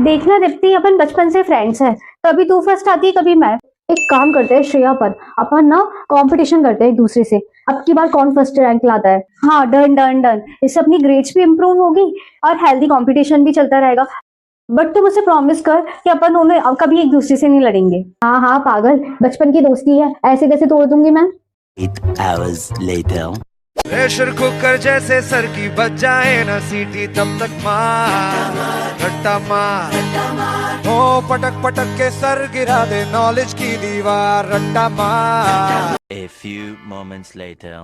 देखना दीप्ति, अपन बचपन से फ्रेंड्स हैं। कभी तू फर्स्ट आती है, कभी मैं। एक काम करते हैं श्रेया पर, अपन ना कंपटीशन करते हैं एक दूसरे से। अब की बार कौन फर्स्ट रैंक लाता है। हाँ, डन डन डन। इससे अपनी ग्रेड्स भी इम्प्रूव होगी और हेल्दी कंपटीशन भी चलता रहेगा। बट तू मुझे प्रॉमिस कर कि अपन दोनों कभी एक दूसरे से नहीं लड़ेंगे। हाँ हाँ पागल, बचपन की दोस्ती है, ऐसे कैसे तोड़ दूंगी मैं। 8 hours later. प्रेशर कुकर जैसे सर की बच जाए ना सीटी, तब तक मार रट्टा मार हो, पटक पटक के सर गिरा दे नॉलेज की दीवार, रट्टा मार। A few moments later.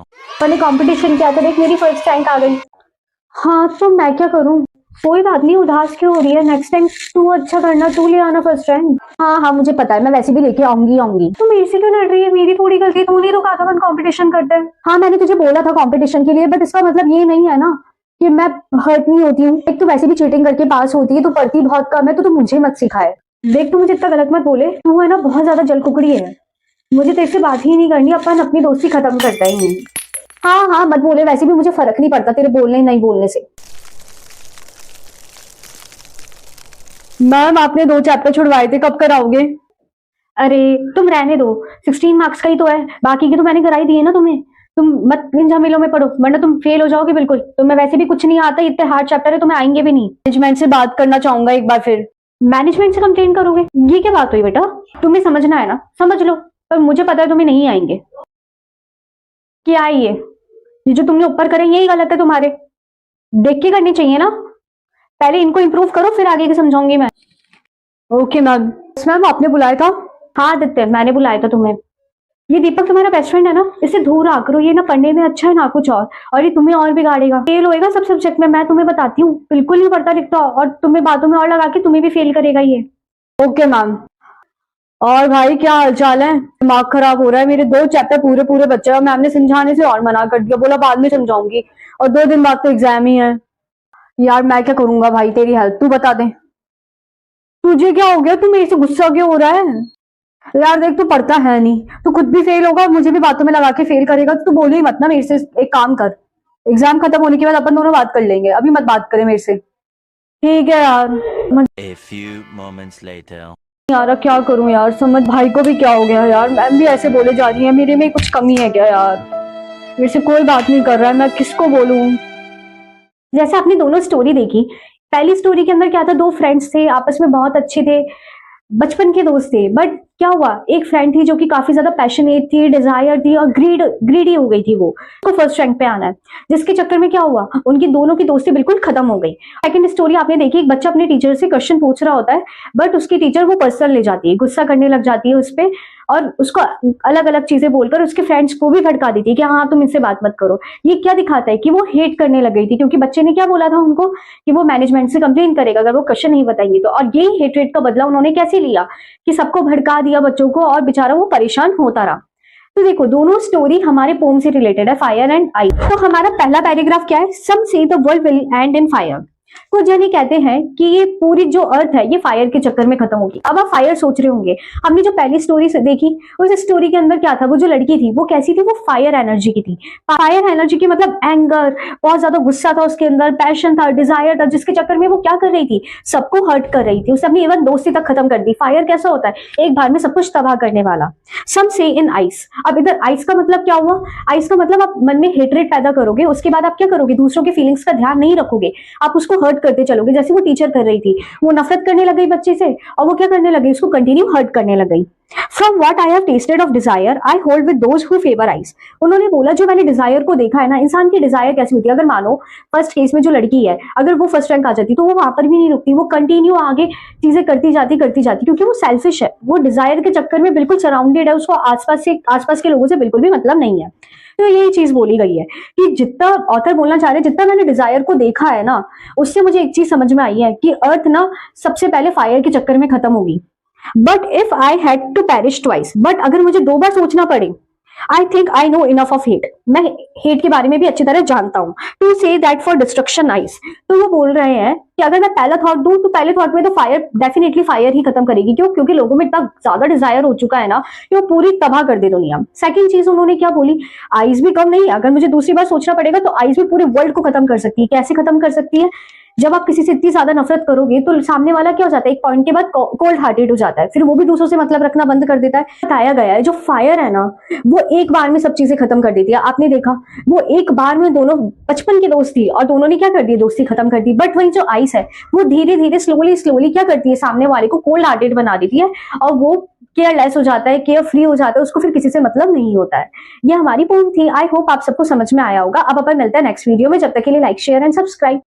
मैंने कंपटीशन किया था, देख मेरी फर्स्ट रैंक आ गई। हाँ तो मैं क्या करूँ, कोई बात नहीं, उदास क्यों हो रही है। नेक्स्ट टाइम तू अच्छा करना, तू ले आना फर्स्ट रैंक। हाँ हाँ मुझे पता है, मैं वैसे भी लेके आऊंगी। तू मेरे से क्यों लड़ रही है, मेरी थोड़ी गलती, तू नहीं रुका था अपन कंपटीशन करते हैं। हाँ मैंने तुझे बोला था कंपटीशन के लिए, बट इसका मतलब ये नहीं है ना कि मैं हर्ट नहीं होती हूँ। एक तो वैसे भी चीटिंग करके पास होती है, तू पढ़ती बहुत कम है, तो तू मुझे मत सिखाए। देख तू मुझे इतना गलत मत बोले, तू है ना बहुत ज्यादा जलकुकड़ी है। मुझे तेरे से बात ही नहीं करनी, अपन अपनी दोस्ती खत्म करता ही नहीं। हाँ हाँ मत बोले, वैसे भी मुझे फर्क नहीं पड़ता तेरे बोलने नहीं बोलने से। मैम आपने 2 चैप्टर छुड़वाए थे, कब कराओगे। अरे तुम रहने दो, 16 मार्क्स का ही तो है, बाकी की तो मैंने कराई दी है ना तुम्हें। तुम मत इन झमेलों में पढ़ो, वरना तुम फेल हो जाओगे बिल्कुल। तुम्हें वैसे भी कुछ नहीं आता, इतने हार्ड चैप्टर है, तुम्हें आएंगे भी नहीं। मैनेजमेंट से बात करना चाहूंगा एक बार फिर। मैनेजमेंट से कंप्लेन करोगे, ये क्या बात हुई बेटा। तुम्हें समझना है ना, समझ लो, पर मुझे पता है तुम्हें नहीं आएंगे। क्या है ये जो तुमने ऊपर करे यही गलत है तुम्हारे, देख के करनी चाहिए ना। पहले इनको इम्प्रूव करो, फिर आगे के समझाऊंगी मैं। Okay ma'am. मैम आपने बुलाया था। हाँ आदित्य मैंने बुलाया था तुम्हें। ये दीपक तुम्हारा बेस्ट फ्रेंड है ना, इसे दूर रहा करो, ये ना पढ़ने में अच्छा है ना कुछ और ये तुम्हें और बिगाड़ेगा, फेल होएगा सब सब्जेक्ट में, मैं तुम्हें बताती हूँ। बिल्कुल नहीं पढ़ता लिखता और तुम्हें बातों में और लगा के तुम्हें भी फेल करेगा ये। Okay ma'am. और भाई क्या हालचाल है। दिमाग खराब हो रहा है, मेरे 2 चैप्टर पूरे पूरे बच्चे और मैम ने समझाने से और मना कर दिया, बोला बाद में समझाऊंगी, और 2 दिन बाद तो एग्जाम ही है। यार मैं क्या करूंगा भाई, तेरी हेल्प तू बता दे। तुझे क्या हो गया, तू मेरे से गुस्सा क्यों हो रहा है। यार देख तू पढ़ता है नहीं, तू खुद भी फेल होगा, मुझे भी बातों में लगा के फेल करेगा, तो तू बोले ही मत ना मेरे से। एक काम कर, एग्जाम खत्म होने के बाद अपन दोनों बात कर लेंगे, अभी मत बात करे मेरे से, ठीक है यार। A few moments later. यार अब क्या करूं यार, समझ भाई को भी क्या हो गया यार, मैम भी ऐसे बोले जा रही है, मेरे में कुछ कमी है क्या यार। मेरे से कोई बात नहीं कर रहा है, मैं किसको बोलूं। जैसे आपने दोनों स्टोरी देखी, पहली स्टोरी के अंदर क्या था, 2 फ्रेंड्स थे, आपस में बहुत अच्छे थे, बचपन के दोस्त थे। बट क्या हुआ, एक फ्रेंड थी जो कि काफी ज्यादा पैशनेट थी, डिजायर थी और ग्रीडी हो गई थी, वो उसको फर्स्ट रैंक पे आना है, जिसके चक्कर में क्या हुआ, उनकी दोनों की दोस्ती बिल्कुल खत्म हो गई। सेकंड स्टोरी आपने देखी, एक बच्चा अपने टीचर से क्वेश्चन पूछ रहा होता है, बट उसकी टीचर वो पर्सनल ले जाती है, गुस्सा करने लग जाती है उस पर, और उसको अलग अलग चीजें बोलकर उसके फ्रेंड्स को भी भड़का देती है कि हाँ तुम इससे बात मत करो। ये क्या दिखाता है कि वो हेट करने लग गई थी, क्योंकि बच्चे ने क्या बोला था उनको कि वो मैनेजमेंट से कंप्लेन करेगा अगर वो क्वेश्चन नहीं बताएंगे तो। और यही हेटरेट का बदला उन्होंने कैसे लिया कि सबको भड़का दिया बच्चों को, और बेचारा वो परेशान होता रहा। तो देखो दोनों स्टोरी हमारे पोम से रिलेटेड है, फायर एंड आइस। तो हमारा पहला पैराग्राफ क्या है, सम से the world will and in fire. कुछ जने कहते हैं कि ये पूरी जो अर्थ है ये फायर के चक्कर में खत्म होगी। अब आप फायर सोच रहे होंगे, हमने जो पहली स्टोरी देखी उस स्टोरी के अंदर क्या था, वो जो लड़की थी वो कैसी थी, वो फायर एनर्जी की थी। फायर एनर्जी की मतलब एंगर, बहुत ज्यादा गुस्सा था उसके अंदर, पैशन था, डिजायर था, जिसके चक्कर में वो क्या कर रही थी, सबको हर्ट कर रही थी, उसने अपनी इवन दोस्ती तक खत्म कर दी। फायर कैसा होता है, एक बार में सब कुछ तबाह करने वाला। सम से इन आइस। अब इधर आइस का मतलब क्या हुआ, आइस का मतलब आप मन में हेटरेट पैदा करोगे, उसके बाद आप क्या करोगे, दूसरों के फीलिंग्स का ध्यान नहीं रखोगे, आप उसको हर्ट करते चलोगे। जैसे वो टीचर कर रही थी, वो नफरत करने लग गई बच्चे से, और वो क्या करने लगी, उसको कंटिन्यू हर्ट करने लग गई। From what I have tasted of desire, I hold with those who favor ice. उन्होंने बोला जो मैंने डिजायर को देखा है ना, इंसान की डिजायर कैसी होती है, अगर मानो फर्स्ट केस में जो लड़की है, अगर वो फर्स्ट रैंक आ जाती तो वो वहां पर भी नहीं रुकती, वो कंटिन्यू आगे चीजें करती जाती, क्योंकि वो सेल्फिश है, वो डिजायर के चक्कर में बिल्कुल सराउंडेड है, उसको आसपास के लोगों से बिल्कुल भी मतलब नहीं है। तो यही चीज बोली गई है कि जितना ऑथर बोलना चाह रहे हैं, जितना मैंने डिजायर को देखा है ना, उससे मुझे एक चीज समझ में आई है कि अर्थ ना सबसे पहले फायर के चक्कर में खत्म होगी। But if I had to perish twice, but अगर मुझे 2 बार सोचना पड़े, I think I know enough of hate. मैं हेट के बारे में भी अच्छी तरह जानता हूँ। To say that for destruction eyes, तो वो बोल रहे हैं कि अगर मैं पहला थॉट दूं तो पहले थॉट में तो फायर डेफिनेटली फायर ही खत्म करेगी। क्यों? क्योंकि लोगों में इतना ज्यादा डिजायर हो चुका है ना कि वो पूरी तबाह कर दे दुनिया। सेकंड चीज उन्होंने क्या बोली, आइज भी कम नहीं, अगर मुझे दूसरी बार सोचना पड़ेगा तो आइज भी पूरे वर्ल्ड को खत्म कर सकती है। कैसे खत्म कर सकती है? जब आप किसी से इतनी ज्यादा नफरत करोगे तो सामने वाला क्या हो जाता है, एक पॉइंट के बाद कोल्ड हार्टेड हो जाता है, फिर वो भी दूसरों से मतलब रखना बंद कर देता है। बताया गया है जो फायर है ना वो एक बार में सब चीजें खत्म कर देती है। आपने देखा वो एक बार में दोनों बचपन की दोस्त थी और दोनों ने क्या कर दिया, दोस्ती खत्म कर दी। बट वही जो आइस है वो धीरे धीरे स्लोली स्लोली क्या करती है, सामने वाले को कोल्ड हार्टेड बना देती है और वो केयरलेस हो जाता है, केयर फ्री हो जाता है, उसको फिर किसी से मतलब नहीं होता है। ये हमारी पॉइंट थी। आई होप आप सबको समझ में आया होगा। अब अपन मिलते हैं नेक्स्ट वीडियो में, जब तक के लिए लाइक शेयर एंड सब्सक्राइब।